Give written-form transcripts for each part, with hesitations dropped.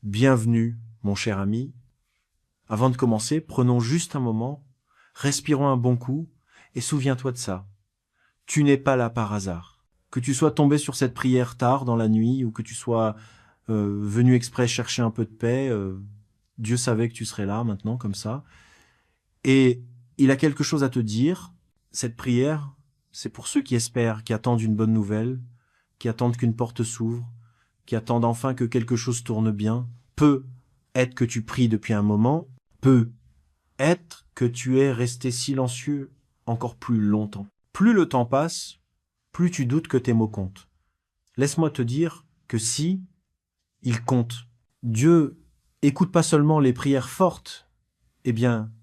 Bienvenue, mon cher ami. Avant de commencer, prenons juste un moment, respirons un bon coup et souviens-toi de ça. Tu n'es pas là par hasard. Que tu sois tombé sur cette prière tard dans la nuit ou que tu sois venu exprès chercher un peu de paix, Dieu savait que tu serais là maintenant comme ça. Et il a quelque chose à te dire. Cette prière, c'est pour ceux qui espèrent, qui attendent une bonne nouvelle, qui attendent qu'une porte s'ouvre, qui attendent enfin que quelque chose tourne bien. Peut être que tu pries depuis un moment, peut être que tu es resté silencieux encore plus longtemps. Plus le temps passe, plus tu doutes que tes mots comptent. Laisse-moi te dire que si, ils comptent. Dieu écoute pas seulement les prières fortes,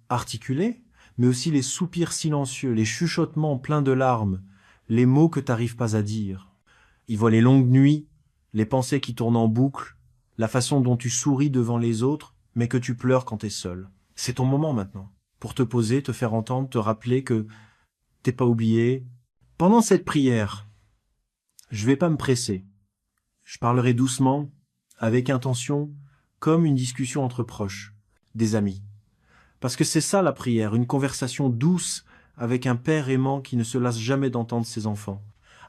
articulées, mais aussi les soupirs silencieux, les chuchotements pleins de larmes, les mots que t'arrives pas à dire. Il voit les longues nuits, les pensées qui tournent en boucle, la façon dont tu souris devant les autres, mais que tu pleures quand t'es seul. C'est ton moment maintenant, pour te poser, te faire entendre, te rappeler que t'es pas oublié. Pendant cette prière, je vais pas me presser. Je parlerai doucement, avec intention, comme une discussion entre proches, des amis. Parce que c'est ça la prière, une conversation douce avec un père aimant qui ne se lasse jamais d'entendre ses enfants.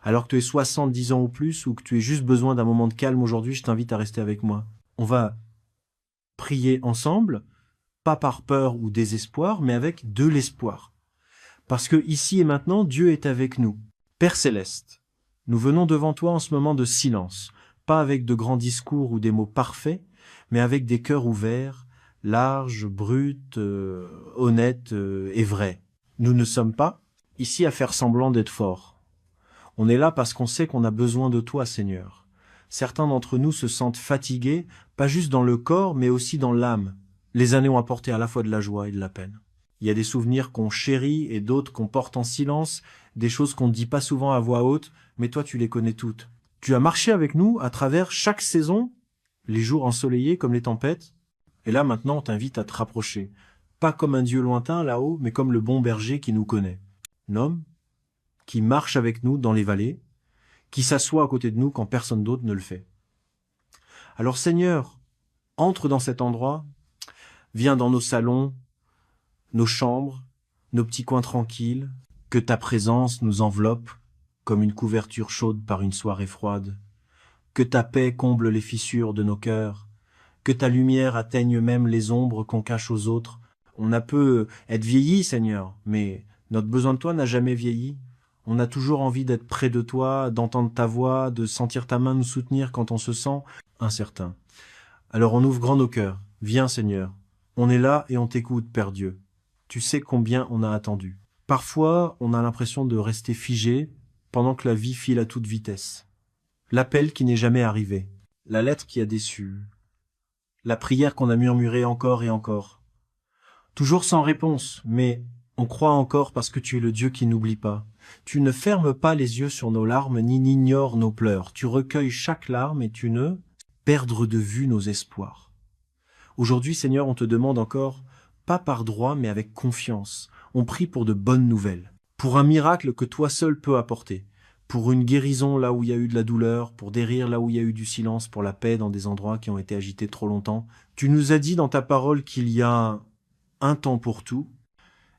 Alors que tu aies 70 ans ou plus, ou que tu aies juste besoin d'un moment de calme aujourd'hui, je t'invite à rester avec moi. On va prier ensemble, pas par peur ou désespoir, mais avec de l'espoir. Parce que ici et maintenant, Dieu est avec nous. Père Céleste, nous venons devant toi en ce moment de silence, pas avec de grands discours ou des mots parfaits, mais avec des cœurs ouverts, larges, bruts, honnêtes et vrais. Nous ne sommes pas ici à faire semblant d'être forts. On est là parce qu'on sait qu'on a besoin de toi, Seigneur. Certains d'entre nous se sentent fatigués, pas juste dans le corps, mais aussi dans l'âme. Les années ont apporté à la fois de la joie et de la peine. Il y a des souvenirs qu'on chérit et d'autres qu'on porte en silence, des choses qu'on ne dit pas souvent à voix haute, mais toi tu les connais toutes. Tu as marché avec nous à travers chaque saison, les jours ensoleillés comme les tempêtes, et là maintenant on t'invite à te rapprocher. Pas comme un Dieu lointain là-haut, mais comme le bon berger qui nous connaît. Un homme qui marche avec nous dans les vallées, qui s'assoit à côté de nous quand personne d'autre ne le fait. Alors Seigneur, entre dans cet endroit, viens dans nos salons, nos chambres, nos petits coins tranquilles, que ta présence nous enveloppe comme une couverture chaude par une soirée froide, que ta paix comble les fissures de nos cœurs, que ta lumière atteigne même les ombres qu'on cache aux autres. On a peu être vieilli, Seigneur, mais notre besoin de toi n'a jamais vieilli. On a toujours envie d'être près de toi, d'entendre ta voix, de sentir ta main nous soutenir quand on se sent incertain. Alors on ouvre grand nos cœurs. Viens, Seigneur. On est là et on t'écoute, Père Dieu. Tu sais combien on a attendu. Parfois, on a l'impression de rester figé pendant que la vie file à toute vitesse. L'appel qui n'est jamais arrivé. La lettre qui a déçu. La prière qu'on a murmurée encore et encore. Toujours sans réponse, mais on croit encore parce que tu es le Dieu qui n'oublie pas. Tu ne fermes pas les yeux sur nos larmes ni n'ignores nos pleurs. Tu recueilles chaque larme et tu ne perdre de vue nos espoirs. Aujourd'hui, Seigneur, on te demande encore, pas par droit, mais avec confiance. On prie pour de bonnes nouvelles, pour un miracle que toi seul peux apporter, pour une guérison là où il y a eu de la douleur, pour des rires là où il y a eu du silence, pour la paix dans des endroits qui ont été agités trop longtemps. Tu nous as dit dans ta parole qu'il y a un temps pour tout,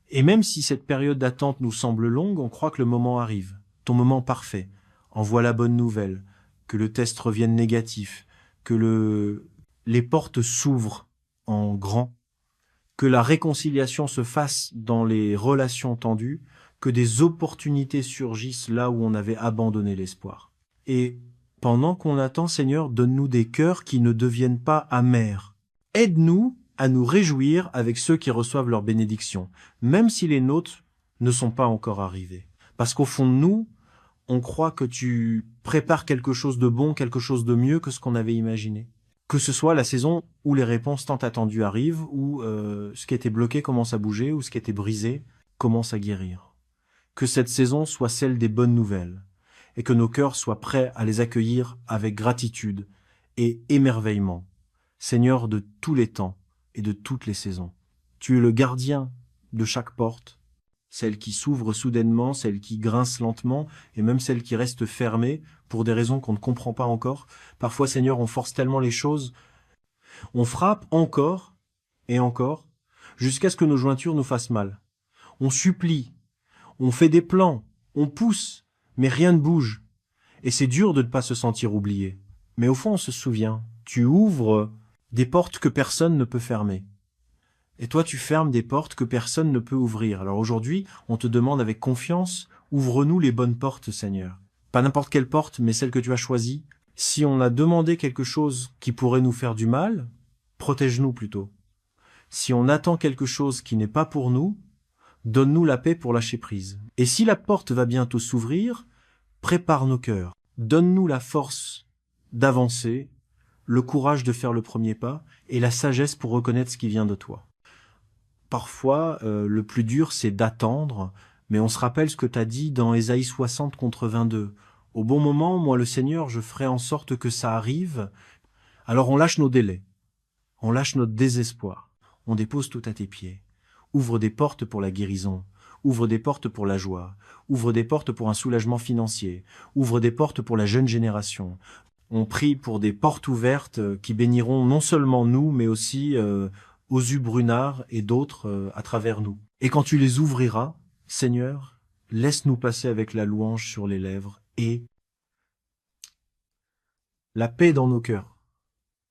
et même si cette période d'attente nous semble longue, on croit que le moment arrive, ton moment parfait. Envoie la bonne nouvelle, que le test revienne négatif, que les portes s'ouvrent en grand, que la réconciliation se fasse dans les relations tendues, que des opportunités surgissent là où on avait abandonné l'espoir. Et pendant qu'on attend, Seigneur, donne-nous des cœurs qui ne deviennent pas amers. Aide-nous à nous réjouir avec ceux qui reçoivent leur bénédiction, même si les nôtres ne sont pas encore arrivés. Parce qu'au fond de nous, on croit que tu prépares quelque chose de bon, quelque chose de mieux que ce qu'on avait imaginé. Que ce soit la saison où les réponses tant attendues arrivent, ou ce qui était bloqué commence à bouger, ou ce qui était brisé commence à guérir. Que cette saison soit celle des bonnes nouvelles, et que nos cœurs soient prêts à les accueillir avec gratitude et émerveillement. Seigneur de tous les temps et de toutes les saisons. Tu es le gardien de chaque porte, celle qui s'ouvre soudainement, celle qui grince lentement, et même celle qui reste fermée pour des raisons qu'on ne comprend pas encore. Parfois, Seigneur, on force tellement les choses, On frappe encore et encore, jusqu'à ce que nos jointures nous fassent mal. On supplie, on fait des plans, on pousse, mais rien ne bouge. Et c'est dur de ne pas se sentir oublié. Mais au fond, on se souvient. Tu ouvres des portes que personne ne peut fermer. Et toi, tu fermes des portes que personne ne peut ouvrir. Alors aujourd'hui, on te demande avec confiance, ouvre-nous les bonnes portes, Seigneur. Pas n'importe quelle porte, mais celle que tu as choisie. Si on a demandé quelque chose qui pourrait nous faire du mal, protège-nous plutôt. Si on attend quelque chose qui n'est pas pour nous, donne-nous la paix pour lâcher prise. Et si la porte va bientôt s'ouvrir, prépare nos cœurs. Donne-nous la force d'avancer, le courage de faire le premier pas et la sagesse pour reconnaître ce qui vient de toi. Parfois, le plus dur, c'est d'attendre, mais on se rappelle ce que tu as dit dans Ésaïe 60 contre 22. Au bon moment, moi le Seigneur, je ferai en sorte que ça arrive. Alors on lâche nos délais, on lâche notre désespoir, on dépose tout à tes pieds. Ouvre des portes pour la guérison, ouvre des portes pour la joie, ouvre des portes pour un soulagement financier, ouvre des portes pour la jeune génération. On prie pour des portes ouvertes qui béniront non seulement nous, mais aussi Ozu Brunard et d'autres à travers nous. Et quand tu les ouvriras, Seigneur, laisse-nous passer avec la louange sur les lèvres et la paix dans nos cœurs.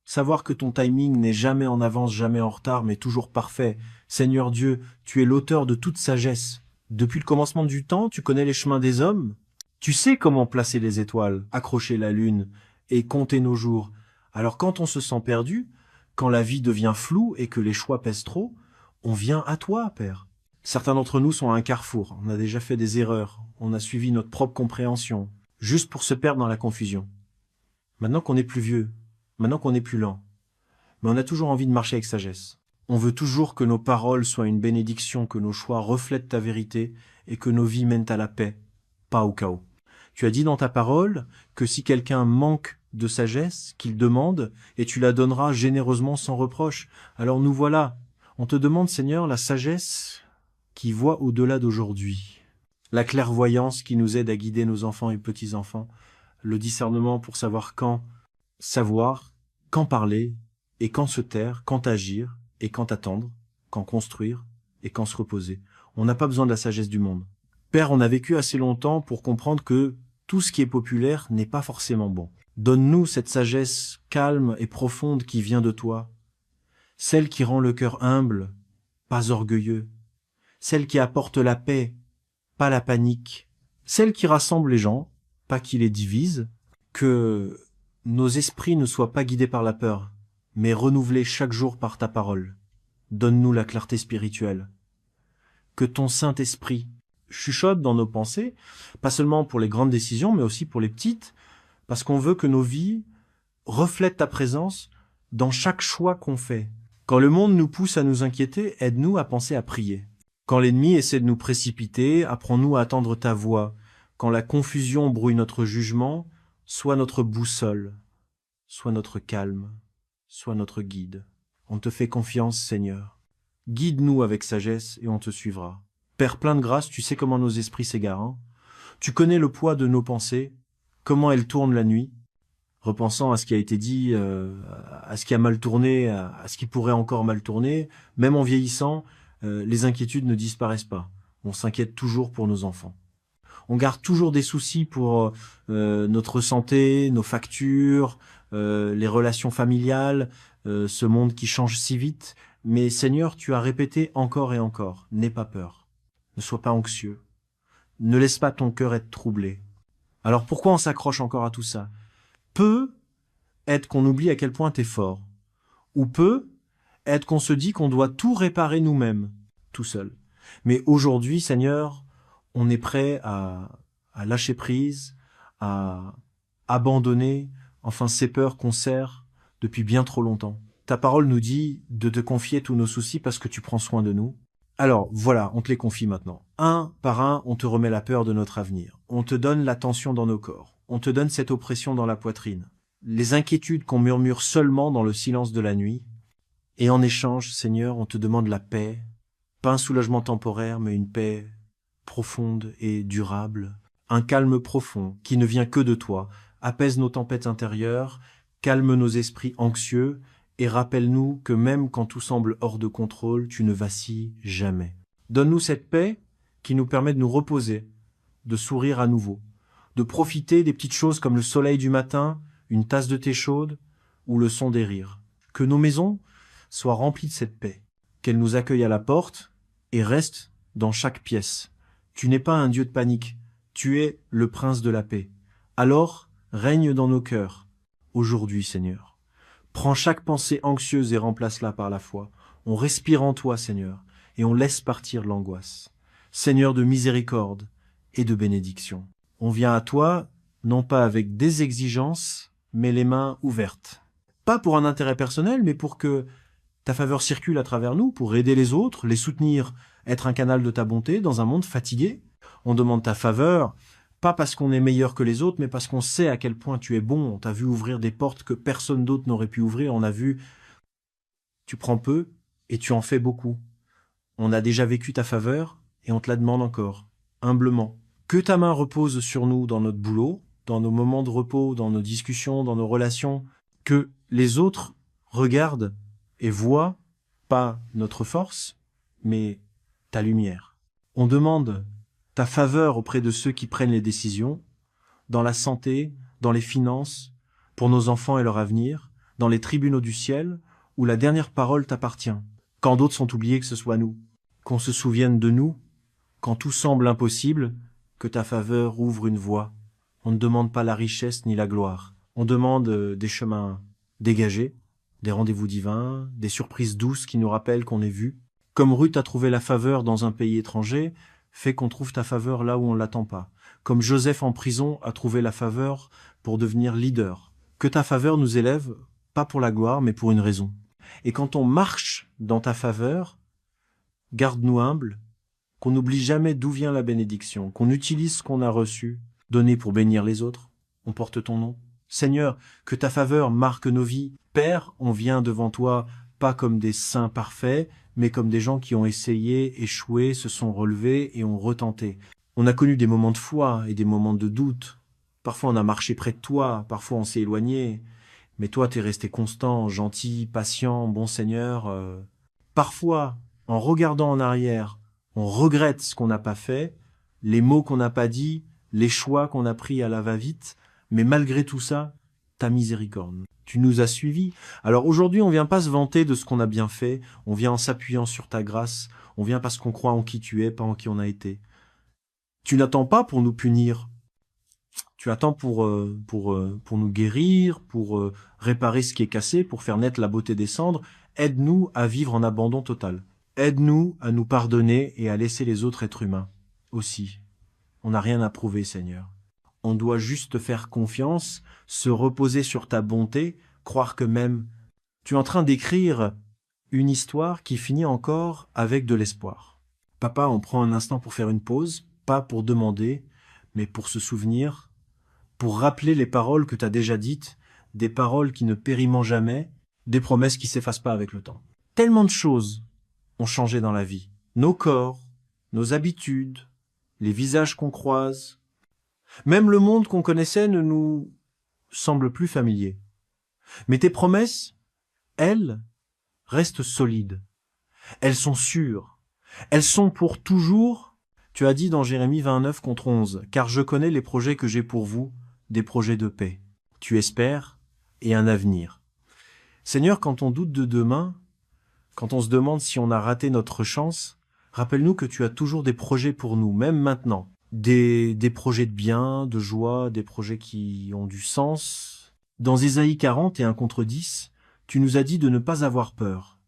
Savoir que ton timing n'est jamais en avance, jamais en retard, mais toujours parfait. Seigneur Dieu, tu es l'auteur de toute sagesse. Depuis le commencement du temps, tu connais les chemins des hommes. Tu sais comment placer les étoiles, accrocher la lune et compter nos jours. Alors quand on se sent perdu, quand la vie devient floue et que les choix pèsent trop, on vient à toi, Père. Certains d'entre nous sont à un carrefour. On a déjà fait des erreurs. On a suivi notre propre compréhension, juste pour se perdre dans la confusion. Maintenant qu'on est plus vieux, maintenant qu'on est plus lent, mais on a toujours envie de marcher avec sagesse. On veut toujours que nos paroles soient une bénédiction, que nos choix reflètent ta vérité et que nos vies mènent à la paix, pas au chaos. Tu as dit dans ta parole que si quelqu'un manque de sagesse, qu'il demande, et tu la donneras généreusement sans reproche. Alors nous voilà. On te demande, Seigneur, la sagesse qui voit au-delà d'aujourd'hui, la clairvoyance qui nous aide à guider nos enfants et petits-enfants, le discernement pour savoir quand parler, et quand se taire, quand agir, et quand attendre, quand construire, et quand se reposer. On n'a pas besoin de la sagesse du monde. Père, on a vécu assez longtemps pour comprendre que tout ce qui est populaire n'est pas forcément bon. Donne-nous cette sagesse calme et profonde qui vient de toi, celle qui rend le cœur humble, pas orgueilleux, celle qui apporte la paix, pas la panique, celle qui rassemble les gens, pas qui les divise, que nos esprits ne soient pas guidés par la peur, mais renouvelés chaque jour par ta parole. Donne-nous la clarté spirituelle. Que ton Saint-Esprit chuchote dans nos pensées, pas seulement pour les grandes décisions, mais aussi pour les petites, parce qu'on veut que nos vies reflètent ta présence dans chaque choix qu'on fait. Quand le monde nous pousse à nous inquiéter, aide-nous à penser à prier. Quand l'ennemi essaie de nous précipiter, apprends-nous à attendre ta voix. Quand la confusion brouille notre jugement, sois notre boussole, sois notre calme, sois notre guide. On te fait confiance, Seigneur. Guide-nous avec sagesse et on te suivra. Père plein de grâce, tu sais comment nos esprits s'égarent. Hein. Tu connais le poids de nos pensées, comment elles tournent la nuit, repensant à ce qui a été dit, à ce qui a mal tourné, à ce qui pourrait encore mal tourner. Même en vieillissant, les inquiétudes ne disparaissent pas. On s'inquiète toujours pour nos enfants. On garde toujours des soucis pour notre santé, nos factures, les relations familiales, ce monde qui change si vite. Mais Seigneur, tu as répété encore et encore, n'aie pas peur. Ne sois pas anxieux. Ne laisse pas ton cœur être troublé. Alors pourquoi on s'accroche encore à tout ça? Peut être qu'on oublie à quel point t'es fort. Ou peut être qu'on se dit qu'on doit tout réparer nous-mêmes, tout seul. Mais aujourd'hui, Seigneur, on est prêt à lâcher prise, à abandonner, enfin ces peurs qu'on sert depuis bien trop longtemps. Ta parole nous dit de te confier tous nos soucis parce que tu prends soin de nous. Alors, voilà, on te les confie maintenant. Un par un, on te remet la peur de notre avenir. On te donne la tension dans nos corps. On te donne cette oppression dans la poitrine. Les inquiétudes qu'on murmure seulement dans le silence de la nuit. Et en échange, Seigneur, on te demande la paix. Pas un soulagement temporaire, mais une paix profonde et durable. Un calme profond qui ne vient que de toi. Apaise nos tempêtes intérieures, calme nos esprits anxieux et rappelle-nous que même quand tout semble hors de contrôle, tu ne vacilles jamais. Donne-nous cette paix qui nous permet de nous reposer, de sourire à nouveau, de profiter des petites choses comme le soleil du matin, une tasse de thé chaude ou le son des rires. Que nos maisons soient remplies de cette paix, qu'elle nous accueille à la porte et reste dans chaque pièce. Tu n'es pas un Dieu de panique, tu es le prince de la paix. Alors, règne dans nos cœurs, aujourd'hui, Seigneur. Prends chaque pensée anxieuse et remplace-la par la foi. On respire en toi, Seigneur, et on laisse partir l'angoisse. Seigneur de miséricorde et de bénédiction. On vient à toi, non pas avec des exigences, mais les mains ouvertes. Pas pour un intérêt personnel, mais pour que ta faveur circule à travers nous, pour aider les autres, les soutenir, être un canal de ta bonté dans un monde fatigué. On demande ta faveur, pas parce qu'on est meilleur que les autres, mais parce qu'on sait à quel point tu es bon. On t'a vu ouvrir des portes que personne d'autre n'aurait pu ouvrir. On a vu, tu prends peu et tu en fais beaucoup. On a déjà vécu ta faveur et on te la demande encore, humblement. Que ta main repose sur nous dans notre boulot, dans nos moments de repos, dans nos discussions, dans nos relations. Que les autres regardent et voient pas notre force, mais ta lumière. On demande ta faveur auprès de ceux qui prennent les décisions, dans la santé, dans les finances, pour nos enfants et leur avenir, dans les tribunaux du ciel, où la dernière parole t'appartient. Quand d'autres sont oubliés, que ce soit nous. Qu'on se souvienne de nous, quand tout semble impossible, que ta faveur ouvre une voie. On ne demande pas la richesse ni la gloire. On demande des chemins dégagés, des rendez-vous divins, des surprises douces qui nous rappellent qu'on est vu. Comme Ruth a trouvé la faveur dans un pays étranger, fais qu'on trouve ta faveur là où on ne l'attend pas. Comme Joseph en prison a trouvé la faveur pour devenir leader. Que ta faveur nous élève, pas pour la gloire, mais pour une raison. Et quand on marche dans ta faveur, garde-nous humbles, qu'on n'oublie jamais d'où vient la bénédiction, qu'on utilise ce qu'on a reçu, donné pour bénir les autres. On porte ton nom. Seigneur, que ta faveur marque nos vies. Père, on vient devant toi, pas comme des saints parfaits, mais comme des gens qui ont essayé, échoué, se sont relevés et ont retenté. On a connu des moments de foi et des moments de doute. Parfois on a marché près de toi, parfois on s'est éloigné. Mais toi, t'es resté constant, gentil, patient, bon Seigneur. Parfois, en regardant en arrière, on regrette ce qu'on n'a pas fait, les mots qu'on n'a pas dit, les choix qu'on a pris à la va-vite, mais malgré tout ça, ta miséricorde. Tu nous as suivis. Alors aujourd'hui, on vient pas se vanter de ce qu'on a bien fait, on vient en s'appuyant sur ta grâce, on vient parce qu'on croit en qui tu es, pas en qui on a été. Tu n'attends pas pour nous punir, tu attends pour nous guérir, pour réparer ce qui est cassé, pour faire naître la beauté des cendres. Aide-nous à vivre en abandon total. Aide-nous à nous pardonner et à laisser les autres êtres humains aussi. On n'a rien à prouver, Seigneur. On doit juste te faire confiance, se reposer sur ta bonté, croire que même tu es en train d'écrire une histoire qui finit encore avec de l'espoir. Papa, on prend un instant pour faire une pause, pas pour demander, mais pour se souvenir, pour rappeler les paroles que tu as déjà dites, des paroles qui ne périment jamais, des promesses qui s'effacent pas avec le temps. Tellement de choses ont changé dans la vie. Nos corps, nos habitudes, les visages qu'on croise. Même le monde qu'on connaissait ne nous semble plus familier. Mais tes promesses, elles, restent solides. Elles sont sûres. Elles sont pour toujours. Tu as dit dans Jérémie 29 contre 11, « Car je connais les projets que j'ai pour vous, des projets de paix. Tu espères et un avenir. » Seigneur, quand on doute de demain, quand on se demande si on a raté notre chance, rappelle-nous que tu as toujours des projets pour nous, même maintenant. Des projets de bien, de joie, des projets qui ont du sens. Dans Ésaïe 40 et 1 contre 10, tu nous as dit de ne pas avoir peur,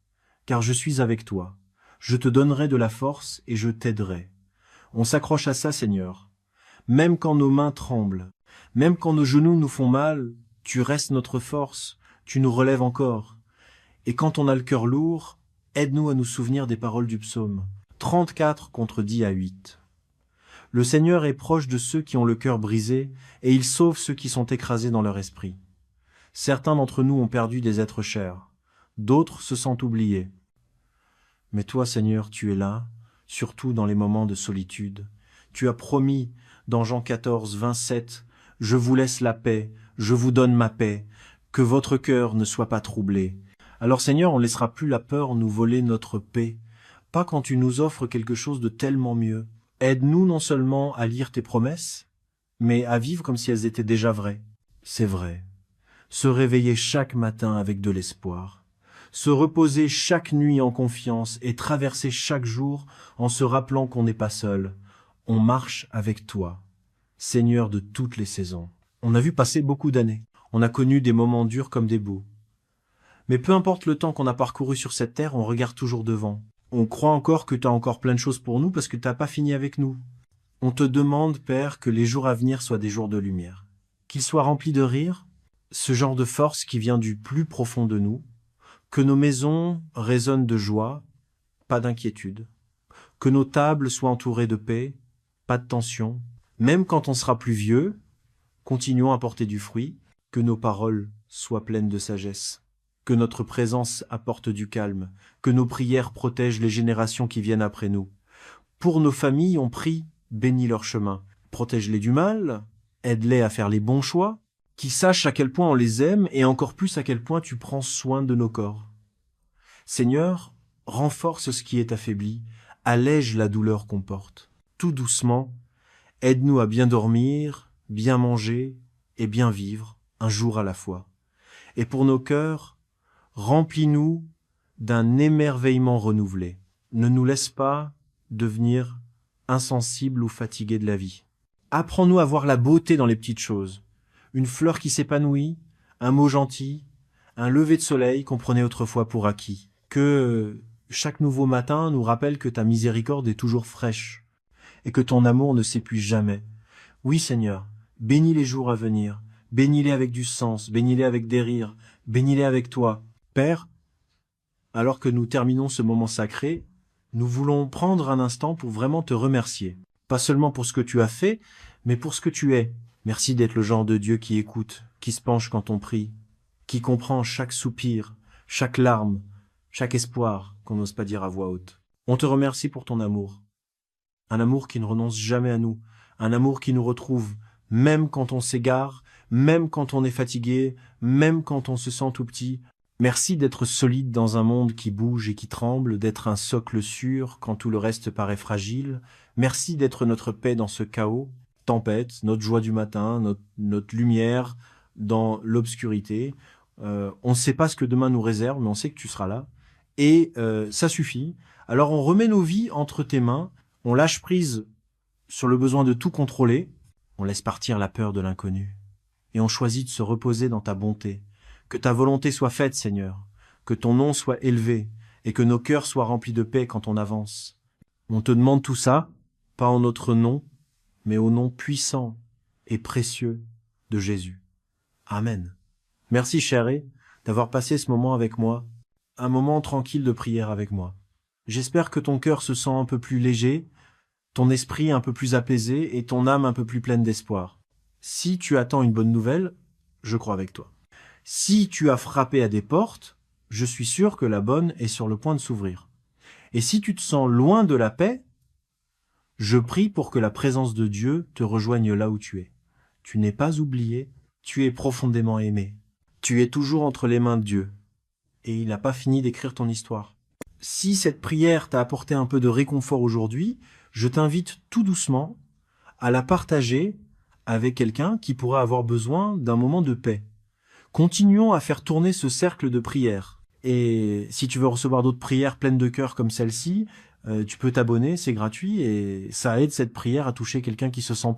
car je suis avec toi. Je te donnerai de la force et je t'aiderai. On s'accroche à ça, Seigneur. Même quand nos mains tremblent, même quand nos genoux nous font mal, tu restes notre force, tu nous relèves encore. Et quand on a le cœur lourd, aide-nous à nous souvenir des paroles du psaume 34 contre 10 à 8. Le Seigneur est proche de ceux qui ont le cœur brisé, et il sauve ceux qui sont écrasés dans leur esprit. Certains d'entre nous ont perdu des êtres chers, d'autres se sentent oubliés. Mais toi, Seigneur, tu es là, surtout dans les moments de solitude. Tu as promis dans Jean 14, 27, « Je vous laisse la paix, je vous donne ma paix, que votre cœur ne soit pas troublé. Alors Seigneur, on ne laissera plus la peur nous voler notre paix, pas quand tu nous offres quelque chose de tellement mieux. Aide-nous non seulement à lire tes promesses, mais à vivre comme si elles étaient déjà vraies. C'est vrai. Se réveiller chaque matin avec de l'espoir. Se reposer chaque nuit en confiance et traverser chaque jour en se rappelant qu'on n'est pas seul. On marche avec toi, Seigneur de toutes les saisons. On a vu passer beaucoup d'années. On a connu des moments durs comme des beaux. Mais peu importe le temps qu'on a parcouru sur cette terre, on regarde toujours devant. On croit encore que tu as encore plein de choses pour nous parce que tu n'as pas fini avec nous. On te demande, Père, que les jours à venir soient des jours de lumière. Qu'ils soient remplis de rire, ce genre de force qui vient du plus profond de nous, que nos maisons résonnent de joie, pas d'inquiétude, que nos tables soient entourées de paix, pas de tension, même quand on sera plus vieux, continuons à porter du fruit, que nos paroles soient pleines de sagesse, que notre présence apporte du calme, que nos prières protègent les générations qui viennent après nous. Pour nos familles, on prie, bénis leur chemin, protège-les du mal, aide-les à faire les bons choix, qu'ils sachent à quel point on les aime et encore plus à quel point tu prends soin de nos corps. Seigneur, renforce ce qui est affaibli, allège la douleur qu'on porte. Tout doucement, aide-nous à bien dormir, bien manger et bien vivre, un jour à la fois. Et pour nos cœurs, remplis-nous d'un émerveillement renouvelé. Ne nous laisse pas devenir insensibles ou fatigués de la vie. Apprends-nous à voir la beauté dans les petites choses. Une fleur qui s'épanouit, un mot gentil, un lever de soleil qu'on prenait autrefois pour acquis. Que chaque nouveau matin nous rappelle que ta miséricorde est toujours fraîche et que ton amour ne s'épuise jamais. Oui, Seigneur, bénis les jours à venir, bénis-les avec du sens, bénis-les avec des rires, bénis-les avec toi. Père, alors que nous terminons ce moment sacré, nous voulons prendre un instant pour vraiment te remercier. Pas seulement pour ce que tu as fait, mais pour ce que tu es. Merci d'être le genre de Dieu qui écoute, qui se penche quand on prie, qui comprend chaque soupir, chaque larme, chaque espoir qu'on n'ose pas dire à voix haute. On te remercie pour ton amour. Un amour qui ne renonce jamais à nous, un amour qui nous retrouve, même quand on s'égare, même quand on est fatigué, même quand on se sent tout petit. Merci d'être solide dans un monde qui bouge et qui tremble, d'être un socle sûr quand tout le reste paraît fragile. Merci d'être notre paix dans ce chaos, tempête, notre joie du matin, notre lumière dans l'obscurité. On ne sait pas ce que demain nous réserve, mais on sait que tu seras là. Et ça suffit. Alors on remet nos vies entre tes mains, on lâche prise sur le besoin de tout contrôler, on laisse partir la peur de l'inconnu. Et on choisit de se reposer dans ta bonté. Que ta volonté soit faite, Seigneur, que ton nom soit élevé et que nos cœurs soient remplis de paix quand on avance. On te demande tout ça, pas en notre nom, mais au nom puissant et précieux de Jésus. Amen. Merci, chérie, d'avoir passé ce moment avec moi, un moment tranquille de prière avec moi. J'espère que ton cœur se sent un peu plus léger, ton esprit un peu plus apaisé et ton âme un peu plus pleine d'espoir. Si tu attends une bonne nouvelle, je crois avec toi. Si tu as frappé à des portes, je suis sûr que la bonne est sur le point de s'ouvrir. Et si tu te sens loin de la paix, je prie pour que la présence de Dieu te rejoigne là où tu es. Tu n'es pas oublié, tu es profondément aimé. Tu es toujours entre les mains de Dieu. Et il n'a pas fini d'écrire ton histoire. Si cette prière t'a apporté un peu de réconfort aujourd'hui, je t'invite tout doucement à la partager avec quelqu'un qui pourrait avoir besoin d'un moment de paix. Continuons à faire tourner ce cercle de prière. Et si tu veux recevoir d'autres prières pleines de cœur comme celle-ci, tu peux t'abonner, c'est gratuit et ça aide cette prière à toucher quelqu'un qui se sent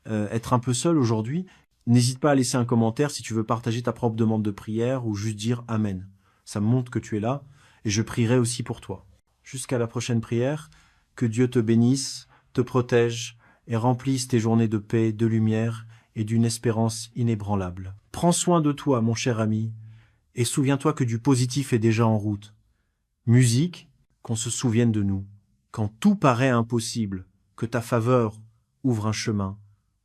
être un peu seul aujourd'hui. N'hésite pas à laisser un commentaire si tu veux partager ta propre demande de prière ou juste dire Amen. Ça me montre que tu es là et je prierai aussi pour toi. Jusqu'à la prochaine prière, que Dieu te bénisse, te protège et remplisse tes journées de paix, de lumière et d'une espérance inébranlable. Prends soin de toi, mon cher ami, et souviens-toi que du positif est déjà en route. Musique, qu'on se souvienne de nous. Quand tout paraît impossible, que ta faveur ouvre un chemin,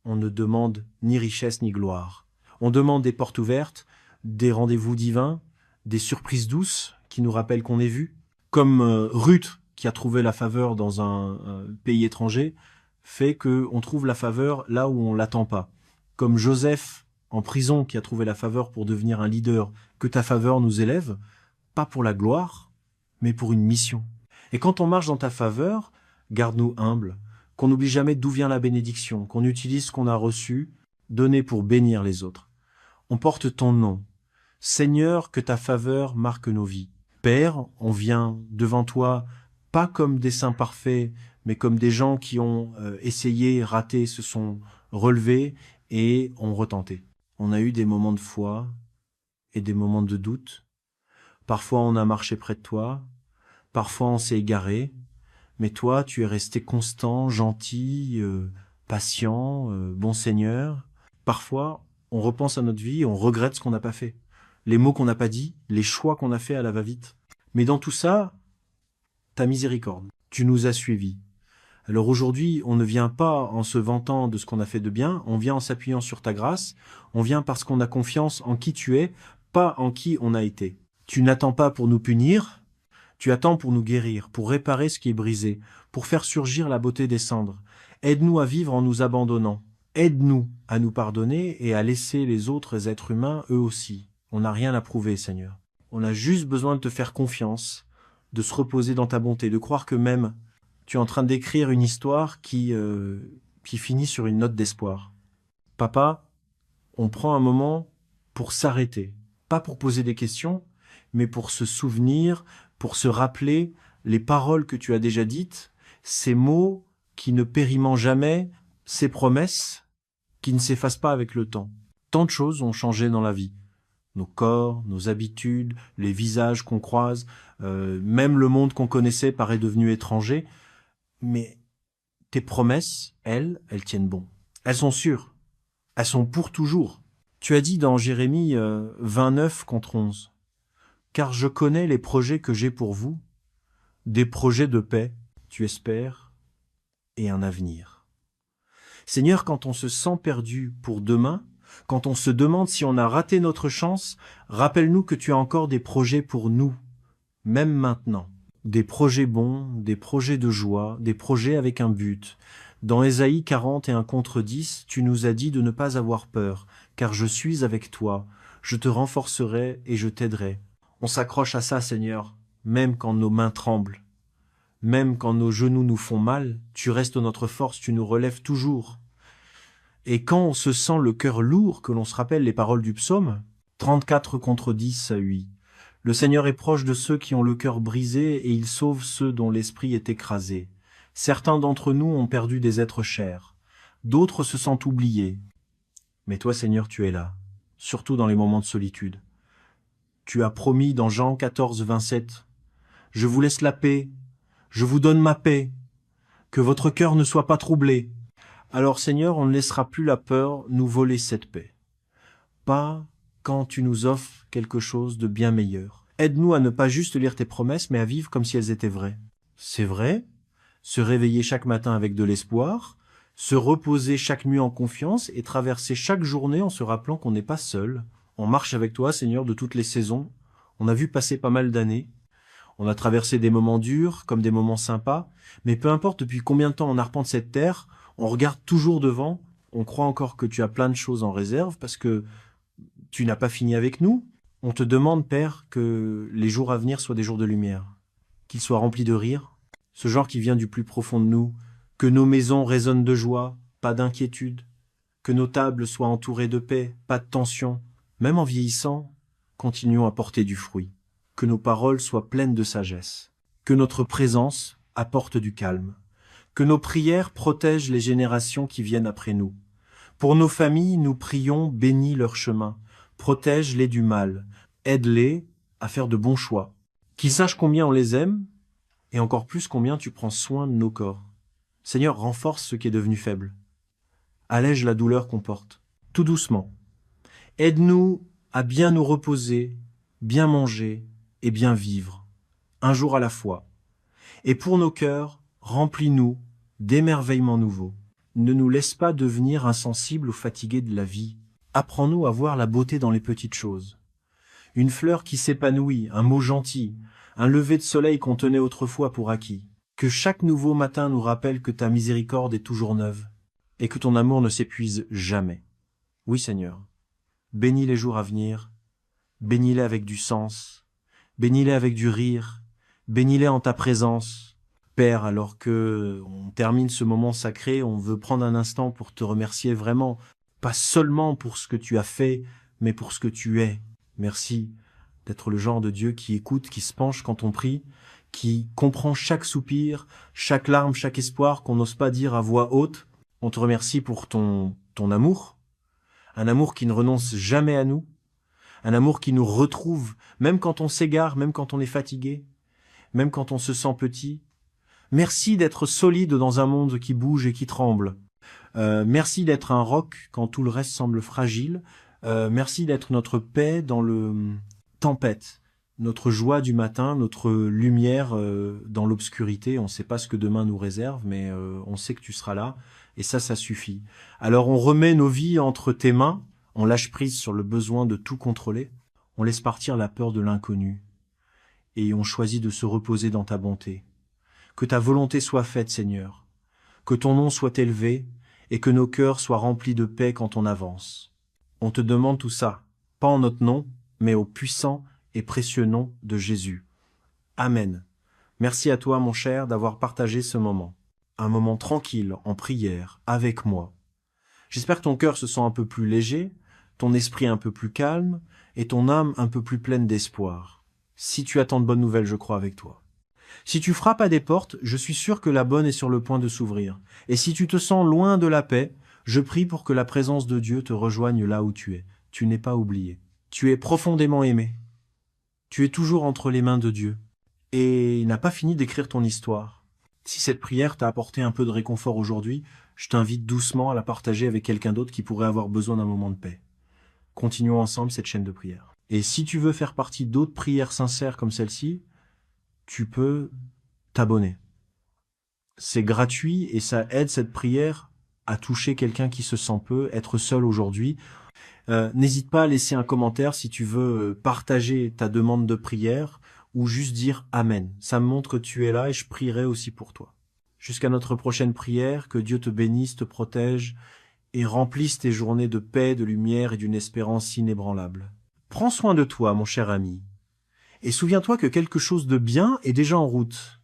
on ne demande ni richesse ni gloire. On demande des portes ouvertes, des rendez-vous divins, des surprises douces qui nous rappellent qu'on est vu. Comme Ruth, qui a trouvé la faveur dans un pays étranger, fait qu'on trouve la faveur là où on l'attend pas. Comme Joseph, en prison, qui a trouvé la faveur pour devenir un leader, que ta faveur nous élève, pas pour la gloire, mais pour une mission. Et quand on marche dans ta faveur, garde-nous humbles, qu'on n'oublie jamais d'où vient la bénédiction, qu'on utilise ce qu'on a reçu, donné pour bénir les autres. On porte ton nom. Seigneur, que ta faveur marque nos vies. Père, on vient devant toi, pas comme des saints parfaits, mais comme des gens qui ont essayé, raté, se sont relevés et ont retenté. On a eu des moments de foi et des moments de doute. Parfois, on a marché près de toi. Parfois, on s'est égaré. Mais toi, tu es resté constant, gentil, patient, bon Seigneur. Parfois, on repense à notre vie et on regrette ce qu'on n'a pas fait. Les mots qu'on n'a pas dit, les choix qu'on a fait à la va-vite. Mais dans tout ça, ta miséricorde. Tu nous as suivis. Alors aujourd'hui, on ne vient pas en se vantant de ce qu'on a fait de bien, on vient en s'appuyant sur ta grâce, on vient parce qu'on a confiance en qui tu es, pas en qui on a été. Tu n'attends pas pour nous punir, tu attends pour nous guérir, pour réparer ce qui est brisé, pour faire surgir la beauté des cendres. Aide-nous à vivre en nous abandonnant. Aide-nous à nous pardonner et à laisser les autres êtres humains eux aussi. On n'a rien à prouver, Seigneur. On a juste besoin de te faire confiance, de se reposer dans ta bonté, de croire que même tu es en train d'écrire une histoire qui finit sur une note d'espoir. Papa, on prend un moment pour s'arrêter, pas pour poser des questions, mais pour se souvenir, pour se rappeler les paroles que tu as déjà dites, ces mots qui ne périment jamais, ces promesses qui ne s'effacent pas avec le temps. Tant de choses ont changé dans la vie. Nos corps, nos habitudes, les visages qu'on croise, même le monde qu'on connaissait paraît devenu étranger. Mais tes promesses, elles tiennent bon. Elles sont sûres. Elles sont pour toujours. Tu as dit dans Jérémie 29 contre 11, « Car je connais les projets que j'ai pour vous, des projets de paix, tu espères, et un avenir. » Seigneur, quand on se sent perdu pour demain, quand on se demande si on a raté notre chance, rappelle-nous que tu as encore des projets pour nous, même maintenant. Des projets bons, des projets de joie, des projets avec un but. Dans Ésaïe 40 et 1 contre 10, tu nous as dit de ne pas avoir peur, car je suis avec toi, je te renforcerai et je t'aiderai. On s'accroche à ça, Seigneur, même quand nos mains tremblent. Même quand nos genoux nous font mal, tu restes notre force, tu nous relèves toujours. Et quand on se sent le cœur lourd, que l'on se rappelle les paroles du psaume, 34 contre 10 à 8. Le Seigneur est proche de ceux qui ont le cœur brisé et il sauve ceux dont l'esprit est écrasé. Certains d'entre nous ont perdu des êtres chers. D'autres se sentent oubliés. Mais toi, Seigneur, tu es là, surtout dans les moments de solitude. Tu as promis dans Jean 14, 27, « Je vous laisse la paix, je vous donne ma paix, que votre cœur ne soit pas troublé. » Alors, Seigneur, on ne laissera plus la peur nous voler cette paix. Pas quand tu nous offres quelque chose de bien meilleur. Aide-nous à ne pas juste lire tes promesses, mais à vivre comme si elles étaient vraies. C'est vrai, se réveiller chaque matin avec de l'espoir, se reposer chaque nuit en confiance et traverser chaque journée en se rappelant qu'on n'est pas seul. On marche avec toi, Seigneur, de toutes les saisons. On a vu passer pas mal d'années. On a traversé des moments durs comme des moments sympas, mais peu importe depuis combien de temps on arpente cette terre, on regarde toujours devant, on croit encore que tu as plein de choses en réserve parce que tu n'as pas fini avec nous. On te demande, Père, que les jours à venir soient des jours de lumière, qu'ils soient remplis de rire, ce genre qui vient du plus profond de nous, que nos maisons résonnent de joie, pas d'inquiétude, que nos tables soient entourées de paix, pas de tension. Même en vieillissant, continuons à porter du fruit, que nos paroles soient pleines de sagesse, que notre présence apporte du calme, que nos prières protègent les générations qui viennent après nous. Pour nos familles, nous prions, bénis leur chemin, protège-les du mal, aide-les à faire de bons choix, qu'ils sachent combien on les aime et encore plus combien tu prends soin de nos corps. Seigneur, renforce ce qui est devenu faible. Allège la douleur qu'on porte, tout doucement. Aide-nous à bien nous reposer, bien manger et bien vivre, un jour à la fois. Et pour nos cœurs, remplis-nous d'émerveillements nouveaux. Ne nous laisse pas devenir insensibles ou fatigués de la vie. Apprends-nous à voir la beauté dans les petites choses. Une fleur qui s'épanouit, un mot gentil, un lever de soleil qu'on tenait autrefois pour acquis. Que chaque nouveau matin nous rappelle que ta miséricorde est toujours neuve et que ton amour ne s'épuise jamais. Oui, Seigneur, bénis les jours à venir, bénis-les avec du sens, Bénis-les avec du rire. Bénis-les en ta présence. Père, alors que on termine ce moment sacré, on veut prendre un instant pour te remercier vraiment, pas seulement pour ce que tu as fait, mais pour ce que tu es. Merci d'être le genre de Dieu qui écoute, qui se penche quand on prie, qui comprend chaque soupir, chaque larme, chaque espoir qu'on n'ose pas dire à voix haute. On te remercie pour ton amour, un amour qui ne renonce jamais à nous, un amour qui nous retrouve, même quand on s'égare, même quand on est fatigué, même quand on se sent petit. Merci d'être solide dans un monde qui bouge et qui tremble. Merci d'être un roc quand tout le reste semble fragile. Merci d'être notre paix dans le tempête, notre joie du matin, notre lumière dans l'obscurité. On ne sait pas ce que demain nous réserve, mais on sait que tu seras là, et ça suffit. Alors on remet nos vies entre tes mains, on lâche prise sur le besoin de tout contrôler, on laisse partir la peur de l'inconnu, et on choisit de se reposer dans ta bonté. Que ta volonté soit faite, Seigneur, que ton nom soit élevé, et que nos cœurs soient remplis de paix quand on avance. On te demande tout ça, pas en notre nom, mais au puissant et précieux nom de Jésus. Amen. Merci à toi, mon cher, d'avoir partagé ce moment. Un moment tranquille, en prière, avec moi. J'espère que ton cœur se sent un peu plus léger, ton esprit un peu plus calme, et ton âme un peu plus pleine d'espoir. Si tu attends de bonnes nouvelles, je crois avec toi. Si tu frappes à des portes, je suis sûr que la bonne est sur le point de s'ouvrir. Et si tu te sens loin de la paix, je prie pour que la présence de Dieu te rejoigne là où tu es. Tu n'es pas oublié. Tu es profondément aimé. Tu es toujours entre les mains de Dieu. Et il n'a pas fini d'écrire ton histoire. Si cette prière t'a apporté un peu de réconfort aujourd'hui, je t'invite doucement à la partager avec quelqu'un d'autre qui pourrait avoir besoin d'un moment de paix. Continuons ensemble cette chaîne de prière. Et si tu veux faire partie d'autres prières sincères comme celle-ci, tu peux t'abonner. C'est gratuit et ça aide cette prière à toucher quelqu'un qui se sent peu, être seul aujourd'hui. N'hésite pas à laisser un commentaire si tu veux partager ta demande de prière ou juste dire Amen. Ça me montre que tu es là et je prierai aussi pour toi. Jusqu'à notre prochaine prière, que Dieu te bénisse, te protège et remplisse tes journées de paix, de lumière et d'une espérance inébranlable. Prends soin de toi, mon cher ami. Et souviens-toi que quelque chose de bien est déjà en route.